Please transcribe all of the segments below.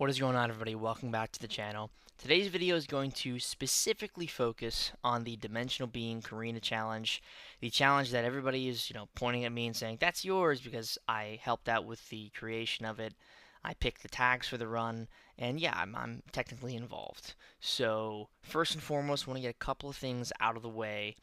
What is going on, everybody? Welcome back to the channel. Today's video is going to specifically focus on the Dimensional Being Carina challenge, the challenge that everybody is, pointing at me and saying, that's yours, because I helped out with the creation of it. I picked the tags for the run, and yeah, I'm technically involved. So, first and foremost, I want to get a couple of things out of the way.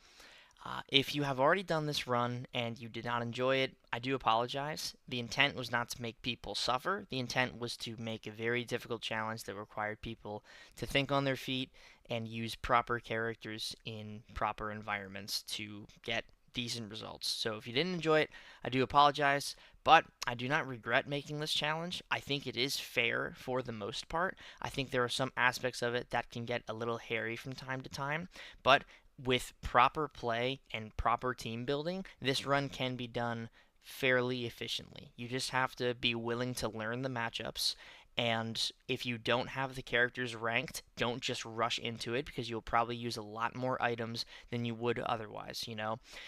If you have already done this run and you did not enjoy it, I do apologize. The intent was not to make people suffer. The intent was to make a very difficult challenge that required people to think on their feet and use proper characters in proper environments to get decent results. So if you didn't enjoy it, I do apologize, but I do not regret making this challenge. I think it is fair for the most part. I think there are some aspects of it that can get a little hairy from time to time, but with proper play and proper team building, this run can be done fairly efficiently. You just have to be willing to learn the matchups, and if you don't have the characters ranked, don't just rush into it because you'll probably use a lot more items than you would otherwise.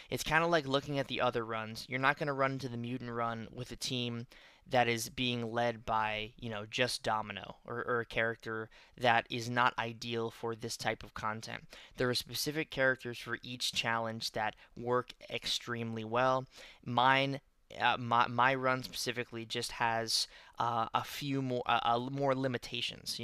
It's kind of like looking at the other runs. You're not going to run into the mutant run with a team that is being led by, just Domino or a character that is not ideal for this type of content. There are specific characters for each challenge that work extremely well. My run specifically just has a few more limitations,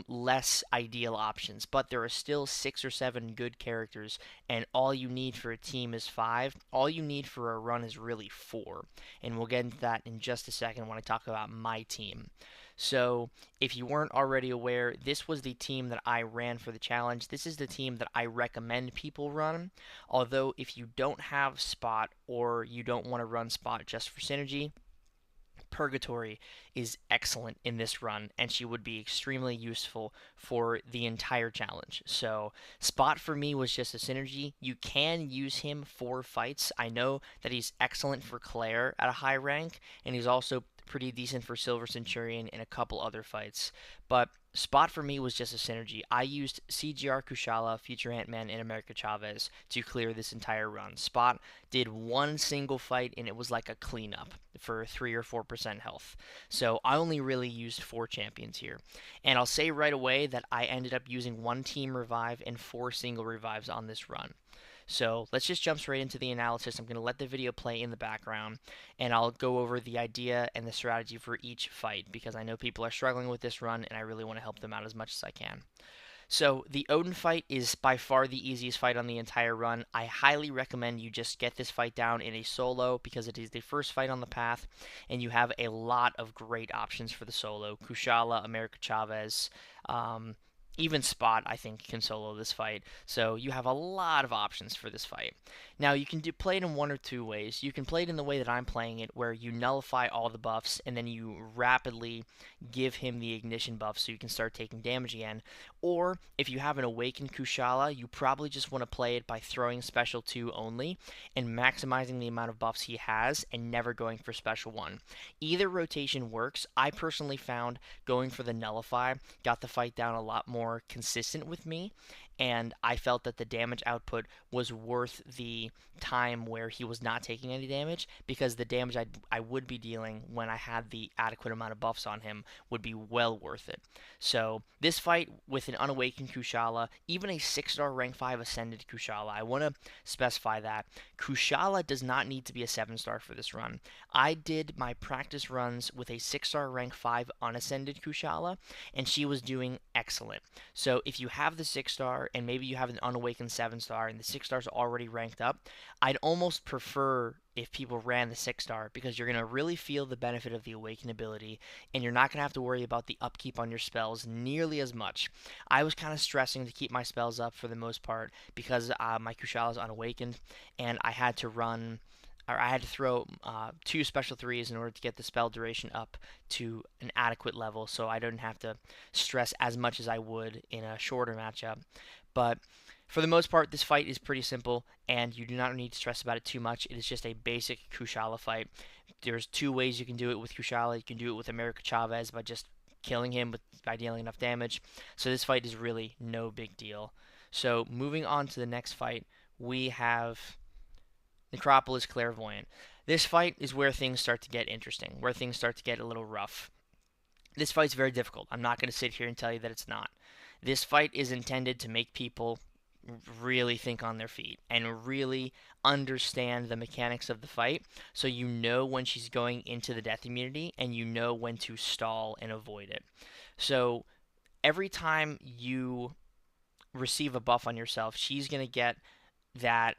less ideal options. But there are still 6 or 7 good characters, and all you need for a team is 5. All you need for a run is really 4, and we'll get into that in just a second when I talk about my team. So, if you weren't already aware, this was the team that I ran for the challenge. This is the team that I recommend people run. Although, if you don't have Spot or you don't want to run Spot just for synergy, Purgatory is excellent in this run, and she would be extremely useful for the entire challenge. So, Spot for me was just a synergy. You can use him for fights. I know that he's excellent for Claire at a high rank, and he's also pretty decent for Silver Centurion in a couple other fights. But Spot for me was just a synergy. I used CGR Kushala, Future AntMan, and America Chavez to clear this entire run. Spot did one single fight, and it was like a cleanup for 3 or 4% health. So I only really used 4 champions here. And I'll say right away that I ended up using 1 team revive and 4 single revives on this run. So let's just jump straight into the analysis. I'm going to let the video play in the background, and I'll go over the idea and the strategy for each fight, because I know people are struggling with this run, and I really want to help them out as much as I can. So the Odin fight is by far the easiest fight on the entire run. I highly recommend you just get this fight down in a solo because it is the first fight on the path, and you have a lot of great options for the solo. Kushala, America Chavez, even Spot, I think, can solo this fight. So you have a lot of options for this fight. Now, you can play it in one or two ways. You can play it in the way that I'm playing it, where you nullify all the buffs, and then you rapidly give him the ignition buff so you can start taking damage again. Or, if you have an Awakened Kushala, you probably just want to play it by throwing Special 2 only, and maximizing the amount of buffs he has, and never going for Special 1. Either rotation works. I personally found going for the Nullify got the fight down a lot more consistent with me, and I felt that the damage output was worth the time where he was not taking any damage, because the damage I would be dealing when I had the adequate amount of buffs on him would be well worth it. So this fight with an unawakened Kushala, even a 6-star rank 5 ascended Kushala, I want to specify that Kushala does not need to be a 7-star for this run. I did my practice runs with a 6-star rank 5 unascended Kushala, and she was doing excellent. So if you have the 6-star and maybe you have an unawakened 7-star and the 6-star's already ranked up, I'd almost prefer if people ran the 6-star, because you're going to really feel the benefit of the awakened ability, and you're not going to have to worry about the upkeep on your spells nearly as much. I was kind of stressing to keep my spells up for the most part because my Kushala is unawakened, and I had to throw 2 special 3s in order to get the spell duration up to an adequate level, so I didn't have to stress as much as I would in a shorter matchup. But for the most part, this fight is pretty simple, and you do not need to stress about it too much. It is just a basic Kushala fight. There's 2 ways you can do it with Kushala. You can do it with America Chavez by just killing him by dealing enough damage. So this fight is really no big deal. So moving on to the next fight, we have Necropolis Clairvoyant. This fight is where things start to get interesting, where things start to get a little rough. This fight's very difficult. I'm not going to sit here and tell you that it's not. This fight is intended to make people really think on their feet and really understand the mechanics of the fight, so you know when she's going into the death immunity and you know when to stall and avoid it. So every time you receive a buff on yourself, she's going to get that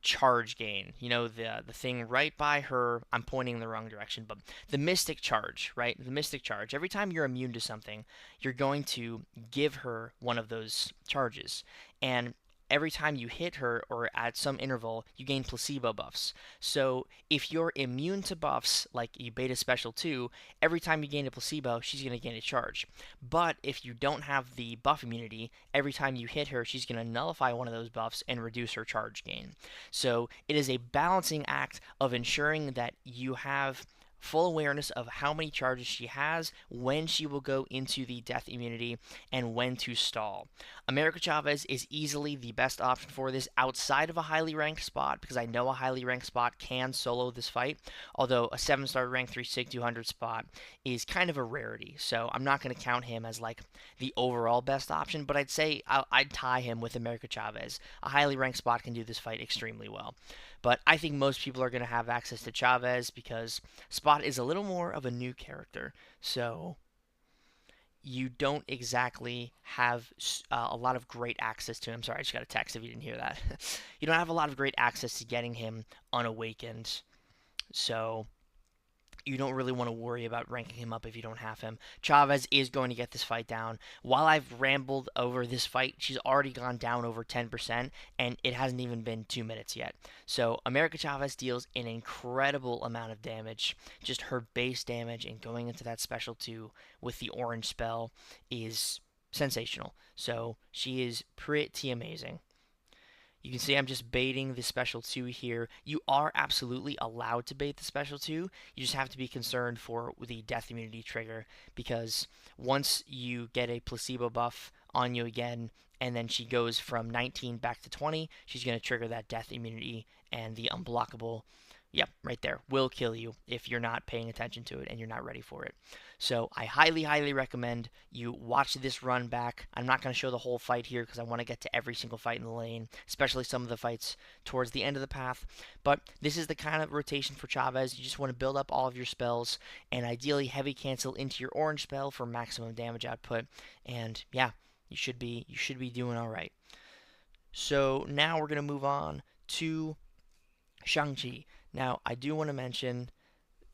charge gain. You know, the thing right by her, I'm pointing in the wrong direction, but the mystic charge, right? The mystic charge. Every time you're immune to something, you're going to give her one of those charges. And every time you hit her or at some interval, you gain placebo buffs. So if you're immune to buffs, like you beta special 2, every time you gain a placebo, she's going to gain a charge. But if you don't have the buff immunity, every time you hit her, she's going to nullify one of those buffs and reduce her charge gain. So it is a balancing act of ensuring that you have full awareness of how many charges she has, when she will go into the death immunity, and when to stall. America Chavez is easily the best option for this outside of a highly ranked spot, because I know a highly ranked spot can solo this fight, although a 7-star rank 3 sig 200 spot is kind of a rarity, so I'm not going to count him as like the overall best option, but I'd say I'd tie him with America Chavez. A highly ranked spot can do this fight extremely well. But I think most people are going to have access to Chavez because Spot is a little more of a new character. So you don't exactly have a lot of great access to him. Sorry, I just got a text if you didn't hear that. You don't have a lot of great access to getting him unawakened. So you don't really want to worry about ranking him up if you don't have him. Chavez is going to get this fight down. While I've rambled over this fight, she's already gone down over 10%, and it hasn't even been 2 minutes yet. So America Chavez deals an incredible amount of damage. Just her base damage and going into that special 2 with the orange spell is sensational. So she is pretty amazing. You can see I'm just baiting the special 2 here. You are absolutely allowed to bait the special 2. You just have to be concerned for the death immunity trigger, because once you get a placebo buff on you again, and then she goes from 19 back to 20, she's going to trigger that death immunity, and the unblockable, yep, right there, will kill you if you're not paying attention to it and you're not ready for it. So I highly, highly recommend you watch this run back. I'm not going to show the whole fight here because I want to get to every single fight in the lane, especially some of the fights towards the end of the path. But this is the kind of rotation for Chavez. You just want to build up all of your spells and ideally heavy cancel into your orange spell for maximum damage output. And yeah, you should be doing all right. So now we're going to move on to ShangChi. Now, I do want to mention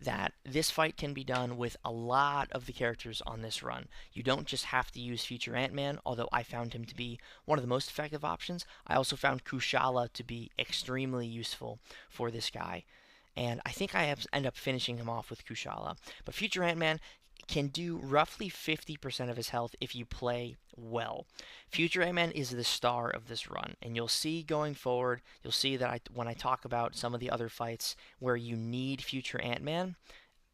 that this fight can be done with a lot of the characters on this run. You don't just have to use future AntMan, although I found him to be one of the most effective options. I also found Kushala to be extremely useful for this guy, and I think I end up finishing him off with Kushala. But future AntMan can do roughly 50% of his health if you play well. Future AntMan is the star of this run, and you'll see going forward, you'll see that when I talk about some of the other fights where you need Future AntMan,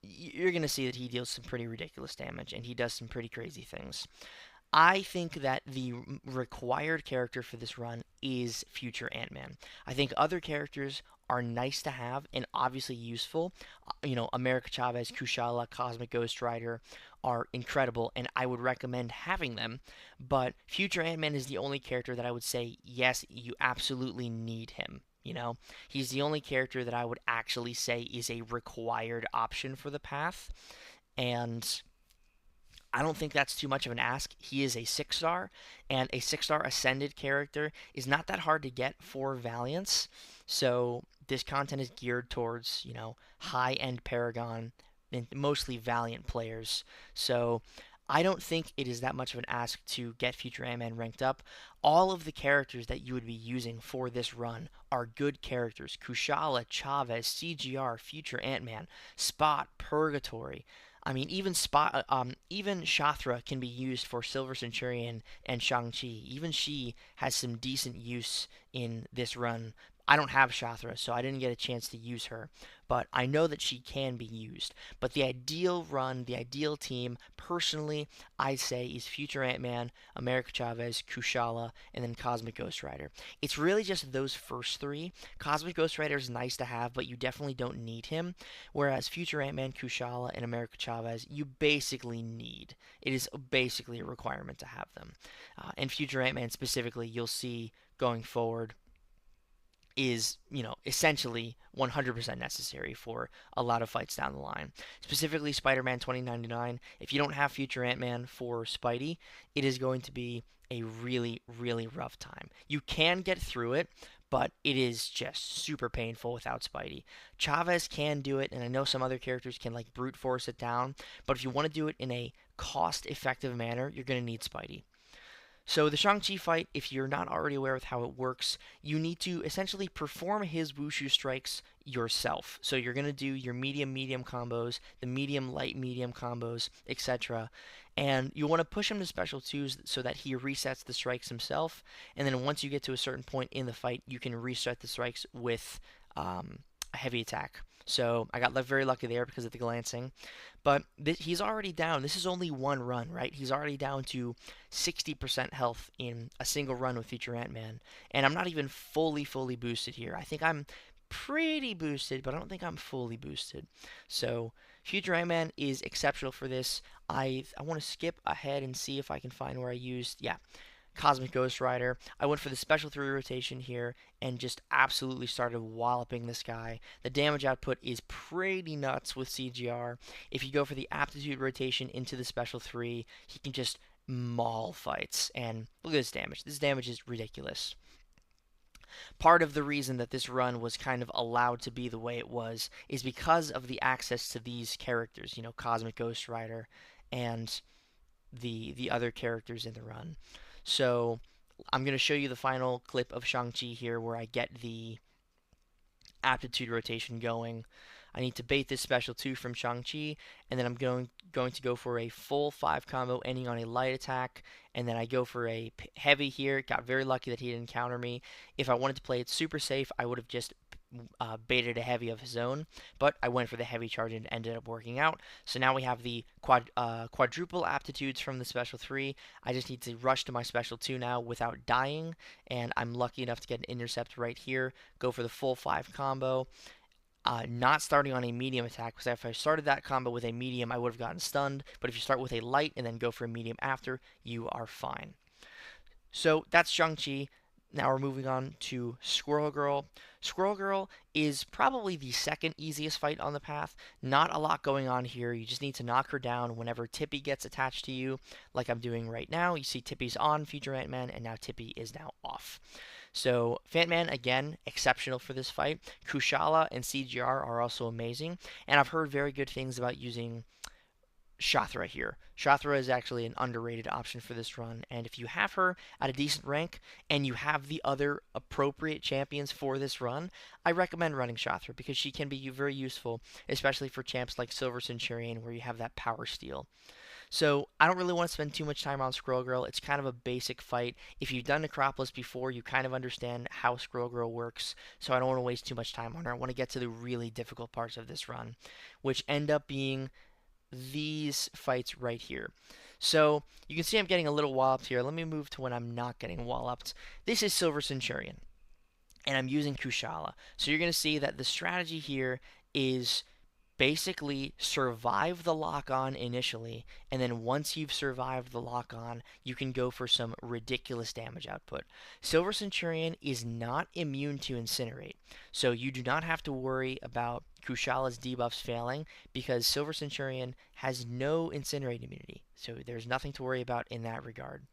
you're going to see that he deals some pretty ridiculous damage, and he does some pretty crazy things. I think that the required character for this run is Future AntMan. I think other characters are nice to have and obviously useful. You know, America Chavez, Kushala, Cosmic Ghost Rider are incredible, and I would recommend having them. But Future AntMan is the only character that I would say, yes, you absolutely need him. You know, he's the only character that I would actually say is a required option for the path. And I don't think that's too much of an ask. He is a 6-star, and a 6-star Ascended character is not that hard to get for Valiance. So this content is geared towards, you know, high-end Paragon and mostly Valiant players. So I don't think it is that much of an ask to get Future AntMan ranked up. All of the characters that you would be using for this run are good characters. Kushala, Chavez, CGR, Future AntMan, Spot, Purgatory. I mean, even Shathra can be used for Silver Centurion and ShangChi. Even she has some decent use in this run, I don't have Shathra, so I didn't get a chance to use her, but I know that she can be used. But the ideal run, the ideal team, personally, I say is Future Ant-Man, America Chavez, Kushala, and then Cosmic Ghost Rider. It's really just those first three. Cosmic Ghost Rider is nice to have, but you definitely don't need him. Whereas Future Ant-Man, Kushala, and America Chavez, you basically need. It is basically a requirement to have them. And Future Ant-Man specifically, you'll see going forward is, essentially 100% necessary for a lot of fights down the line. Specifically, Spider-Man 2099. If you don't have Future Ant-Man for Spidey, it is going to be a really, really rough time. You can get through it, but it is just super painful without Spidey. Chavez can do it, and I know some other characters can like brute force it down, but if you want to do it in a cost-effective manner, you're going to need Spidey. So the ShangChi fight, if you're not already aware with how it works, you need to essentially perform his Wushu strikes yourself. So you're going to do your medium combos, the medium light medium combos, etc. And you want to push him to special twos so that he resets the strikes himself. And then once you get to a certain point in the fight, you can reset the strikes with a heavy attack. So I got very lucky there because of the glancing. But he's already down. This is only one run, right? He's already down to 60% health in a single run with Future Ant-Man. And I'm not even fully boosted here. I think I'm pretty boosted, but I don't think I'm fully boosted. So Future Ant-Man is exceptional for this. I want to skip ahead and see if I can find where I used, yeah, Cosmic Ghost Rider. I went for the special 3 rotation here and just absolutely started walloping this guy. The damage output is pretty nuts with CGR. If you go for the aptitude rotation into the special 3, he can just maul fights. And look at this damage. This damage is ridiculous. Part of the reason that this run was kind of allowed to be the way it was is because of the access to these characters, Cosmic Ghost Rider and the other characters in the run. So I'm going to show you the final clip of ShangChi here where I get the aptitude rotation going. I need to bait this special 2 from ShangChi, and then I'm going to go for a full 5 combo ending on a light attack, and then I go for a heavy here. Got very lucky that he didn't counter me. If I wanted to play it super safe, I would have just baited a heavy of his own, but I went for the heavy charge and ended up working out. So now we have the quadruple aptitudes from the special 3. I just need to rush to my special 2 now without dying, and I'm lucky enough to get an intercept right here. Go for the full 5 combo. Not starting on a medium attack, because if I started that combo with a medium, I would have gotten stunned. But if you start with a light and then go for a medium after, you are fine. So that's ShangChi. Now we're moving on to Squirrel Girl. Squirrel Girl is probably the second easiest fight on the path. Not a lot going on here. You just need to knock her down whenever Tippy gets attached to you, like I'm doing right now. You see Tippy's on Future Ant-Man, and now Tippy is now off. So Ant-Man, again, exceptional for this fight. Kushala and CGR are also amazing. And I've heard very good things about using Shathra here. Shathra is actually an underrated option for this run, and if you have her at a decent rank and you have the other appropriate champions for this run, I recommend running Shathra because she can be very useful, especially for champs like Silver Centurion where you have that power steal. So I don't really want to spend too much time on Squirrel Girl. It's kind of a basic fight. If you've done Necropolis before, you kind of understand how Squirrel Girl works, so I don't want to waste too much time on her. I want to get to the really difficult parts of this run, which end up being these fights right here. So you can see I'm getting a little walloped here. Let me move to when I'm not getting walloped. This is Silver Centurion, and I'm using Kushala. So you're going to see that the strategy here is basically survive the lock-on initially, and then once you've survived the lock-on, you can go for some ridiculous damage output. Silver Centurion is not immune to Incinerate, so you do not have to worry about Kushala's debuffs failing because Silver Centurion has no Incinerate immunity, so there's nothing to worry about in that regard.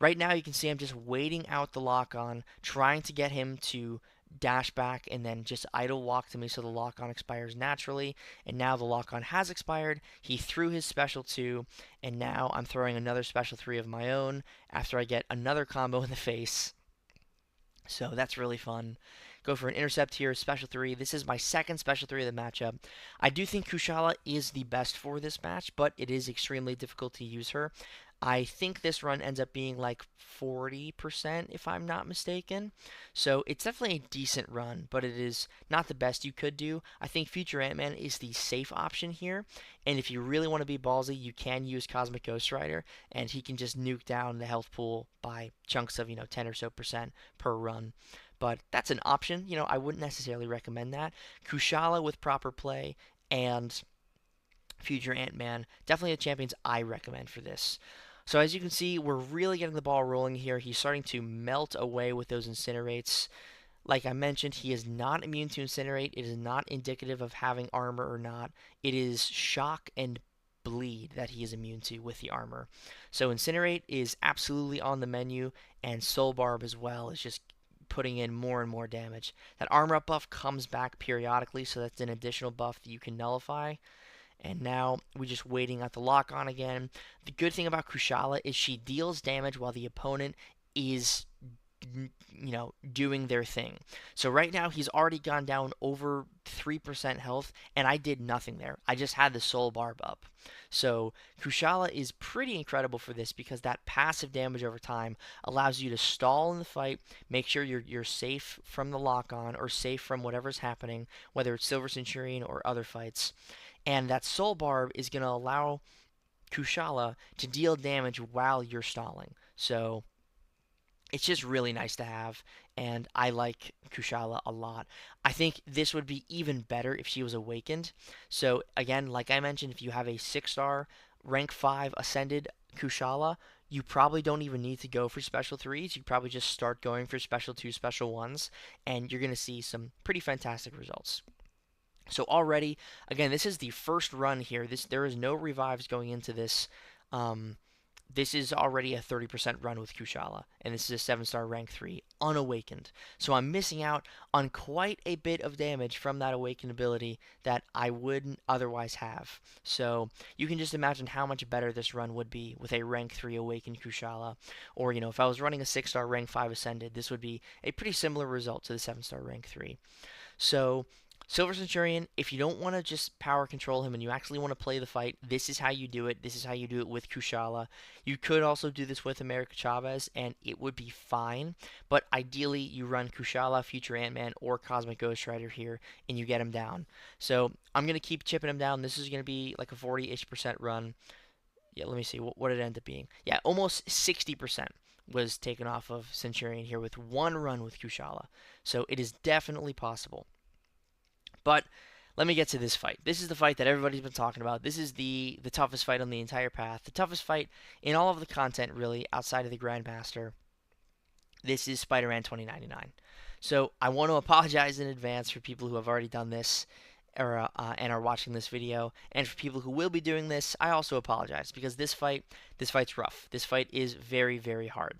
Right now you can see I'm just waiting out the lock-on, trying to get him to dash back and then just idle walk to me so the lock-on expires naturally, and now the lock-on has expired. He threw his special 2, and now I'm throwing another special 3 of my own after I get another combo in the face. So that's really fun. Go for an intercept here, special 3. This is my second special 3 of the matchup. I do think Kushala is the best for this match, but it is extremely difficult to use her. I think this run ends up being like 40% if I'm not mistaken. So it's definitely a decent run, but it is not the best you could do. I think Future Ant-Man is the safe option here, and if you really want to be ballsy, you can use Cosmic Ghost Rider, and he can just nuke down the health pool by chunks of, 10 or so percent per run. But that's an option. I wouldn't necessarily recommend that. Kushala with proper play and Future Ant-Man, definitely the champions I recommend for this. So as you can see, we're really getting the ball rolling here. He's starting to melt away with those incinerates. Like I mentioned, he is not immune to incinerate. It is not indicative of having armor or not. It is shock and bleed that he is immune to with the armor. So incinerate is absolutely on the menu, and soul barb as well is just putting in more and more damage. That armor up buff comes back periodically, so that's an additional buff that you can nullify. And now we're just waiting at the lock on again. The good thing about Kushala is she deals damage while the opponent is doing their thing. So right now he's already gone down over 3% health, and I did nothing there. I just had the soul barb up. So Kushala is pretty incredible for this because that passive damage over time allows you to stall in the fight, make sure you're safe from the lock on or safe from whatever's happening, whether it's Silver Centurion or other fights. And that soul barb is going to allow Kushala to deal damage while you're stalling. So it's just really nice to have, and I like Kushala a lot. I think this would be even better if she was awakened. So again, like I mentioned, if you have a 6-star, rank 5 ascended Kushala, you probably don't even need to go for special 3s. You probably just start going for special 2, special 1s, and you're going to see some pretty fantastic results. So already, again, this is the first run here. There is no revives going into this. This is already a 30% run with Kushala, and this is a 7-star rank 3, unawakened. So I'm missing out on quite a bit of damage from that awakened ability that I wouldn't otherwise have. So you can just imagine how much better this run would be with a rank 3 awakened Kushala. Or, if I was running a 6-star rank 5 ascended, this would be a pretty similar result to the 7-star rank 3. So Silver Centurion, if you don't want to just power control him and you actually want to play the fight, this is how you do it. This is how you do it with Kushala. You could also do this with America Chavez, and it would be fine. But ideally, you run Kushala, Future Ant-Man, or Cosmic Ghost Rider here, and you get him down. So I'm going to keep chipping him down. This is going to be like a 40-ish% run. Yeah, let me see. What did it end up being? Yeah, almost 60% was taken off of Centurion here with one run with Kushala. So it is definitely possible. But let me get to this fight. This is the fight that everybody's been talking about. This is the toughest fight on the entire path. The toughest fight in all of the content, really, outside of the Grandmaster. This is Spider-Man 2099. So I want to apologize in advance for people who have already done this and are watching this video. And for people who will be doing this, I also apologize because this fight's rough. This fight is very, very hard.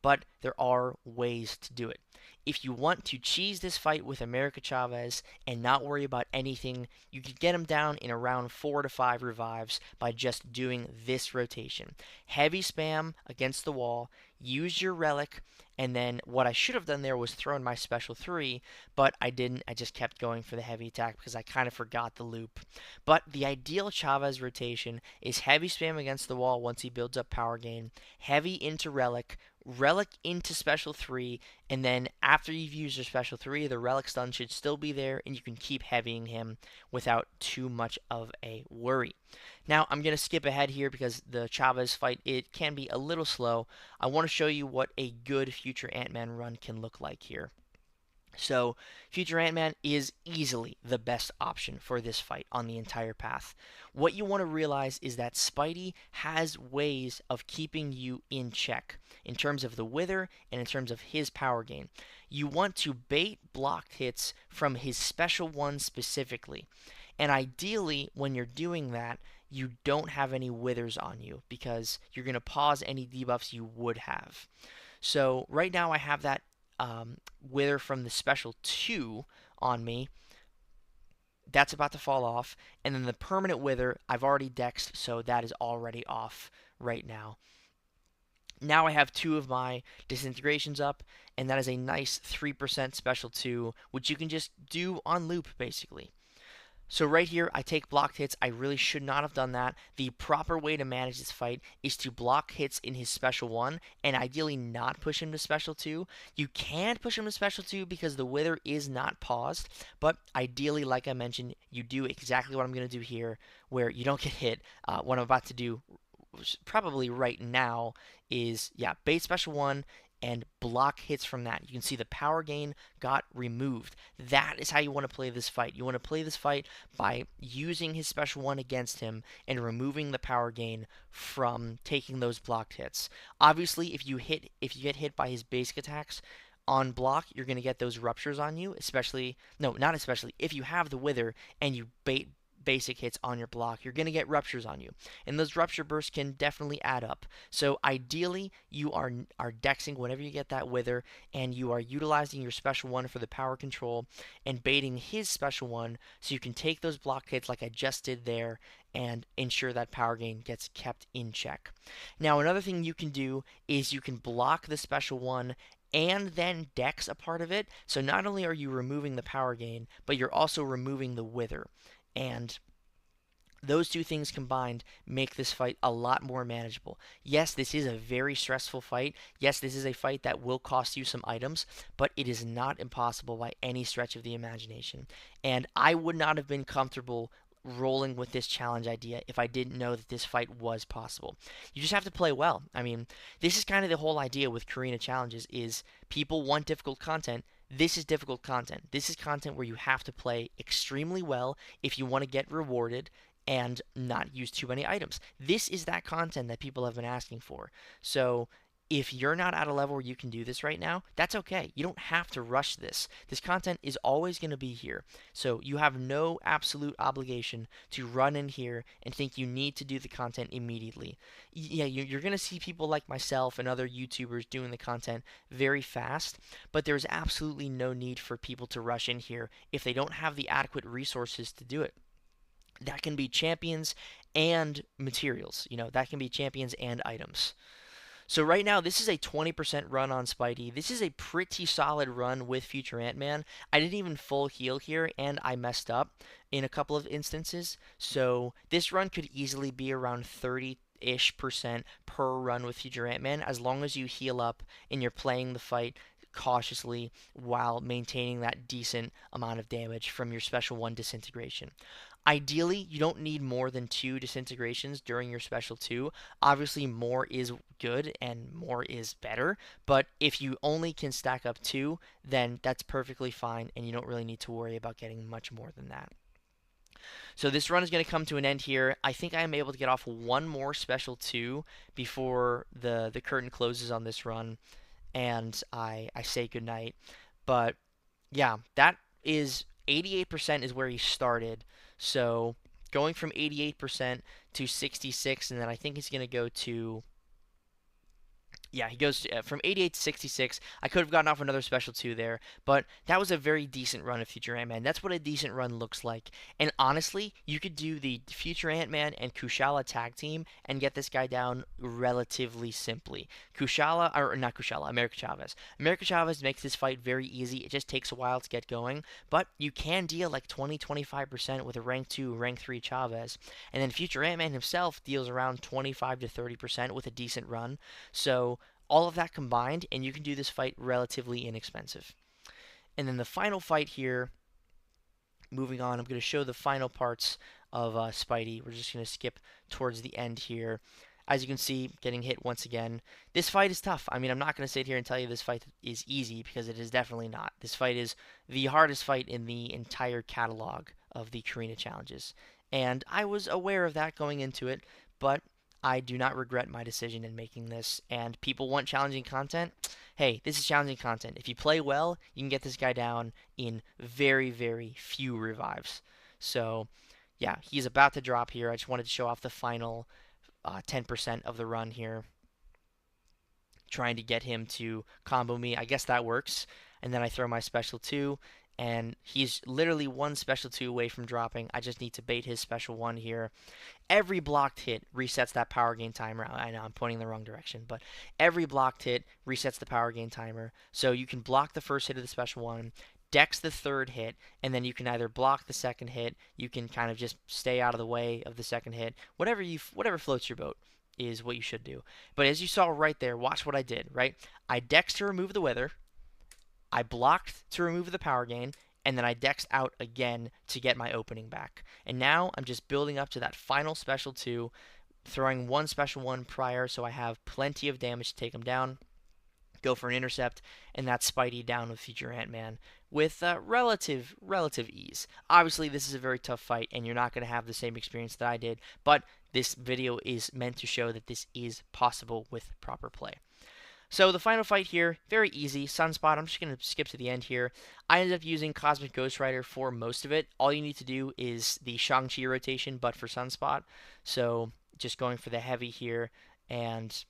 But there are ways to do it. If you want to cheese this fight with America Chavez and not worry about anything, you can get him down in around 4 to 5 revives by just doing this rotation. Heavy spam against the wall, use your relic, and then what I should have done there was thrown my special 3, but I didn't. I just kept going for the heavy attack because I kind of forgot the loop. But the ideal Chavez rotation is heavy spam against the wall once he builds up power gain, heavy into relic, relic into special 3, and then after you've used your special 3, the relic stun should still be there, and you can keep heavying him without too much of a worry. Now, I'm going to skip ahead here because the Chavez fight, it can be a little slow. I want to show you what a good future Ant-Man run can look like here. So, Future Ant-Man is easily the best option for this fight on the entire path. What you want to realize is that Spidey has ways of keeping you in check in terms of the wither and in terms of his power gain. You want to bait blocked hits from his special one specifically. And ideally, when you're doing that, you don't have any withers on you because you're going to pause any debuffs you would have. So right now I have that wither from the special 2 on me. That's about to fall off. And then the permanent wither I've already dexed, so that is already off right now. Now I have 2 of my disintegrations up, and that is a nice 3% special 2, which you can just do on loop basically. So right here, I take blocked hits. I really should not have done that. The proper way to manage this fight is to block hits in his special 1 and ideally not push him to special 2. You can push him to special 2 because the wither is not paused, but ideally, like I mentioned, you do exactly what I'm going to do here where you don't get hit. What I'm about to do probably right now is, yeah, bait special 1 and block hits from that. You can see the power gain got removed. That is how you want to play this fight. You want to play this fight by using his special 1 against him and removing the power gain from taking those blocked hits. Obviously, if you get hit by his basic attacks on block, you're going to get those ruptures on you, especially, no, not especially, if you have the wither and you bait basic hits on your block, you're going to get ruptures on you. And those rupture bursts can definitely add up. So ideally, you are dexing whenever you get that wither, and you are utilizing your special 1 for the power control and baiting his special 1 so you can take those block hits like I just did there and ensure that power gain gets kept in check. Now, another thing you can do is you can block the special 1 and then dex a part of it. So not only are you removing the power gain, but you're also removing the wither. And those two things combined make this fight a lot more manageable. Yes, this is a very stressful fight. Yes, this is a fight that will cost you some items, but it is not impossible by any stretch of the imagination. And I would not have been comfortable rolling with this challenge idea if I didn't know that this fight was possible. You just have to play well. I mean, this is kind of the whole idea with Carina challenges is people want difficult content. This is difficult content. This is content where you have to play extremely well if you want to get rewarded and not use too many items. This is that content that people have been asking for. So if you're not at a level where you can do this right now, that's okay. You don't have to rush this. This content is always going to be here. So you have no absolute obligation to run in here and think you need to do the content immediately. Yeah, you're going to see people like myself and other YouTubers doing the content very fast, but there's absolutely no need for people to rush in here if they don't have the adequate resources to do it. That can be champions and materials. That can be champions and items. So right now, this is a 20% run on Spidey. This is a pretty solid run with future AntMan. I didn't even full heal here, and I messed up in a couple of instances. So this run could easily be around 30-ish% per run with future AntMan, as long as you heal up and you're playing the fight cautiously while maintaining that decent amount of damage from your special 1 disintegration. Ideally, you don't need more than 2 disintegrations during your special 2. Obviously, more is good and more is better, but if you only can stack up 2, then that's perfectly fine, and you don't really need to worry about getting much more than that. So this run is going to come to an end here. I think I am able to get off one more special 2 before the curtain closes on this run, and I say goodnight. But yeah, that is 88% is where he started. So going from 88% to 66, and then I think he's going to go to, yeah, he goes from 88 to 66. I could have gotten off another special 2 there, but that was a very decent run of Future Ant-Man. That's what a decent run looks like. And honestly, you could do the Future Ant-Man and Kushala tag team and get this guy down relatively simply. America Chavez. America Chavez makes this fight very easy. It just takes a while to get going, but you can deal like 20-25% with a rank 2, rank 3 Chavez. And then Future Ant-Man himself deals around 25 to 30% with a decent run. So all of that combined, and you can do this fight relatively inexpensive. And then the final fight here, moving on, I'm going to show the final parts of Spidey. We're just going to skip towards the end here. As you can see, getting hit once again. This fight is tough. I mean, I'm not going to sit here and tell you this fight is easy, because it is definitely not. This fight is the hardest fight in the entire catalog of the Carina challenges. And I was aware of that going into it, but I do not regret my decision in making this, and people want challenging content. Hey, this is challenging content. If you play well, you can get this guy down in very, very few revives. So, yeah, he's about to drop here. I just wanted to show off the final 10% of the run here. Trying to get him to combo me. I guess that works. And then I throw my special 2, and he's literally one special 2 away from dropping. I just need to bait his special 1 here. Every blocked hit resets that power gain timer. I know I'm pointing in the wrong direction, but every blocked hit resets the power gain timer. So you can block the first hit of the special 1, dex the third hit, and then you can either block the second hit, you can kind of just stay out of the way of the second hit, whatever floats your boat is what you should do. But as you saw right there, watch what I did, right? I dexed to remove the weather, I blocked to remove the power gain, and then I dexed out again to get my opening back. And now I'm just building up to that final special 2, throwing one special 1 prior so I have plenty of damage to take him down, go for an intercept, and that's Spidey down with future Ant-Man with relative ease. Obviously, this is a very tough fight, and you're not going to have the same experience that I did, but this video is meant to show that this is possible with proper play. So the final fight here, very easy. Sunspot, I'm just going to skip to the end here. I ended up using Cosmic Ghost Rider for most of it. All you need to do is the ShangChi rotation, but for Sunspot. So just going for the heavy here, and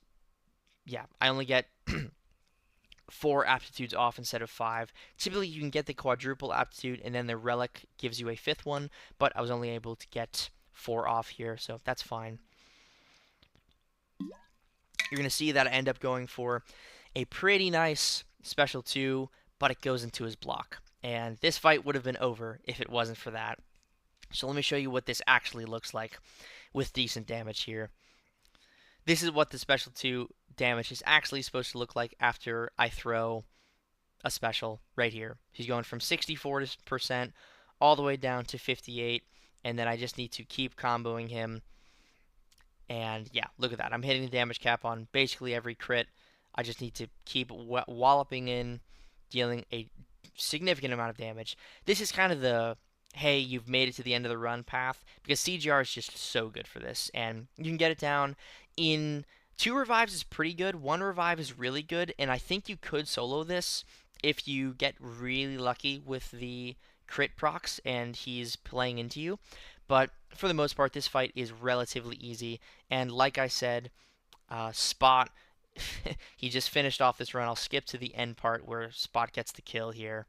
yeah, I only get 4 aptitudes off instead of 5. Typically, you can get the quadruple aptitude, and then the relic gives you a 5th one, but I was only able to get 4 off here, so that's fine. You're going to see that I end up going for a pretty nice special 2, but it goes into his block. And this fight would have been over if it wasn't for that. So let me show you what this actually looks like with decent damage here. This is what the special 2 damage is actually supposed to look like after I throw a special right here. He's going from 64% all the way down to 58, and then I just need to keep comboing him. And yeah, look at that. I'm hitting the damage cap on basically every crit. I just need to keep walloping in, dealing a significant amount of damage. This is kind of the, hey, you've made it to the end of the run path, because CGR is just so good for this. And you can get it down in 2 revives is pretty good. 1 revive is really good, and I think you could solo this if you get really lucky with the crit procs and he's playing into you. But for the most part, this fight is relatively easy. And like I said, Spot, he just finished off this run. I'll skip to the end part where Spot gets the kill here.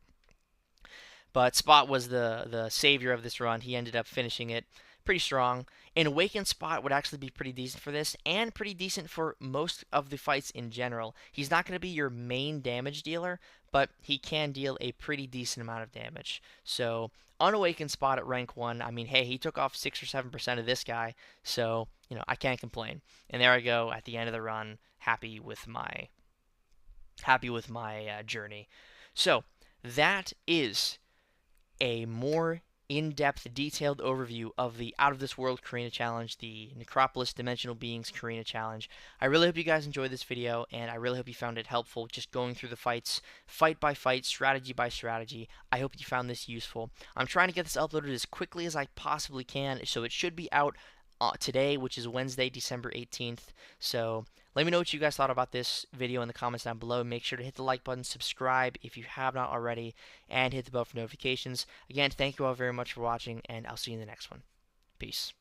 But Spot was the savior of this run. He ended up finishing it pretty strong. An Awakened Spot would actually be pretty decent for this, and pretty decent for most of the fights in general. He's not going to be your main damage dealer, but he can deal a pretty decent amount of damage. So, Unawakened Spot at rank 1, I mean, hey, he took off 6 or 7% of this guy, so, you know, I can't complain. And there I go at the end of the run, happy with my journey. So, that is a more in-depth, detailed overview of the Out of This World Carina Challenge, the Necropolis Dimensional Beings Carina Challenge. I really hope you guys enjoyed this video, and I really hope you found it helpful, just going through the fights, fight by fight, strategy by strategy. I hope you found this useful. I'm trying to get this uploaded as quickly as I possibly can, so it should be out today, which is Wednesday, December 18th. So let me know what you guys thought about this video in the comments down below. Make sure to hit the like button, subscribe if you have not already, and hit the bell for notifications. Again, thank you all very much for watching, and I'll see you in the next one. Peace.